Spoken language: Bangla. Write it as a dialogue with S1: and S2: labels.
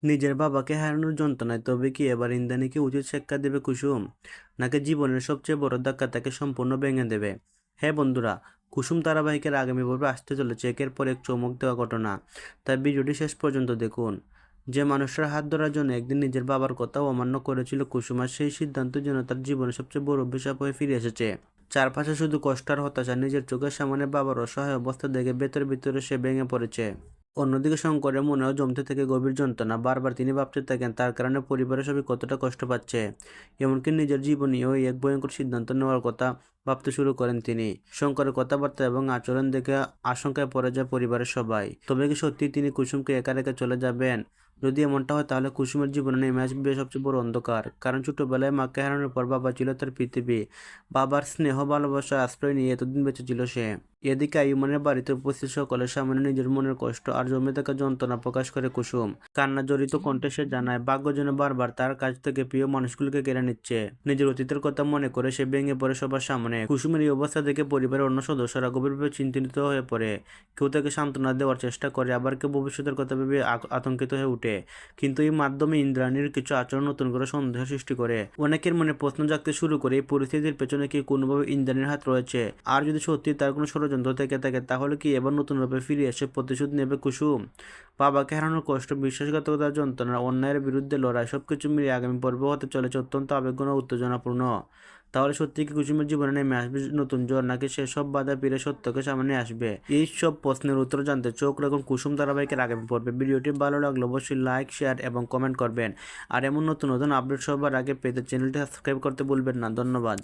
S1: নিজের বাবাকে হারানোর যন্ত্রণায় তবে কি এবার ইন্দ্রাণীকে উচিত শিক্ষা দেবে কুসুম, নাকি জীবনের সবচেয়ে বড় ধাক্কা তাকে সম্পূর্ণ ভেঙে দেবে? হ্যাঁ বন্ধুরা, কুসুম ধারাবাহিকের আগামী পর্বে আসতে চলেছে একের পর এক চমক দেওয়া ঘটনা। তাই ভিডিওটি শেষ পর্যন্ত দেখুন। যে মানুষটার হাত ধরার জন্য একদিন নিজের বাবার কথাও অমান্য করেছিল কুসুম, আর সেই সিদ্ধান্ত যেন তার জীবনের সবচেয়ে বড় অভিশাপ হয়ে ফিরে এসেছে। চারপাশে শুধু কষ্ট আর হতাশা, নিজের চোখের সামনে বাবার অসহায় অবস্থা দেখে ভেতরে ভিতরে সে ভেঙে পড়েছে। অন্যদিকে শঙ্করের মনেও জমতে থেকে গভীর যন্ত্রণা। বারবার তিনি ভাবতে থাকেন তার কারণে পরিবারের সবাই কতটা কষ্ট পাচ্ছে। এমনকি নিজের জীবনেও এক ভয়ঙ্কর সিদ্ধান্ত নেওয়ার কথা ভাবতে শুরু করেন তিনি। শঙ্করের কথাবার্তা এবং আচরণ দেখে আশঙ্কায় পড়ে যায় পরিবারের সবাই। তবে কি সত্যি তিনি কুসুমকে একা রেখে চলে যাবেন? যদি এমনটা হয় তাহলে কুসুমের জীবনে নেমে আসবে সবচেয়ে বড় অন্ধকার। কারণ ছোটবেলায় মাকে হারানোর পর বাবা ছিল তার পৃথিবী। বাবার স্নেহ ভালোবাসা আশ্রয় নিয়ে এতদিন বেঁচে ছিল সে। এদিকে আয়ুমানের বাড়িতে উপস্থিত সকলের সামনে নিজের মনের কষ্ট আর জমে থাকা যন্ত্রণা প্রকাশ করে কুসুম। কান্না জড়িত কণ্ঠে সে জানায় ভাগ্য যেন বারবার তার কাছ থেকে প্রিয় মানুষগুলোকে কেড়ে নিচ্ছে। নিজের অতীতের কথা মনে করে সে ভেঙে পড়ে সবার সামনে। কুসুমের এই অবস্থা দেখে পরিবারের অন্য সদস্যরা গভীরভাবে চিন্তিত হয়ে পড়ে। কেউ তাকে সান্ত্বনা দেওয়ার চেষ্টা করে, আবার কেউ ভবিষ্যতের কথা ভেবে আতঙ্কিত হয়ে ওঠে। কিন্তু এই মাধ্যমে ইন্দ্রাণীর কিছু আচরণ নতুন করে সন্দেহ সৃষ্টি করে। অনেকের মনে প্রশ্ন জাগতে শুরু করে এই পরিস্থিতির পেছনে কি কোনোভাবে ইন্দ্রাণীর হাত রয়েছে? আর যদি সত্যি তার কোনো ষড়যন্ত্র থেকে থাকে তাহলে কি এবার নতুনভাবে ফিরে এসে প্রতিশোধ নেবে কুসুম? বাবাকে হারানোর কষ্ট, বিশ্বাসঘাতকতার যন্ত্রণা, অন্যায়ের বিরুদ্ধে লড়াই, সবকিছু মিলিয়ে আগামী পর্ব হতে চলেছে অত্যন্ত আবেগঘন ও উত্তেজনাপূর্ণ। তাহলে সত্যি কি কুসুমের জীবনে নেমে আসবে নতুন ঝড়, নাকি সে সব বাধা পেরিয়ে সত্যকে সামনে আসবে? এই সব প্রশ্নের উত্তর জানতে চোখ রাখুন কুসুম ধারাবাহিকের আগামী পর্বে। ভিডিওটি ভালো লাগলে অবশ্যই লাইক, শেয়ার এবং কমেন্ট করবেন। আর এমন নতুন নতুন আপডেট সবার আগে পেতে চ্যানেলটি সাবস্ক্রাইব করতে ভুলবেন না। ধন্যবাদ।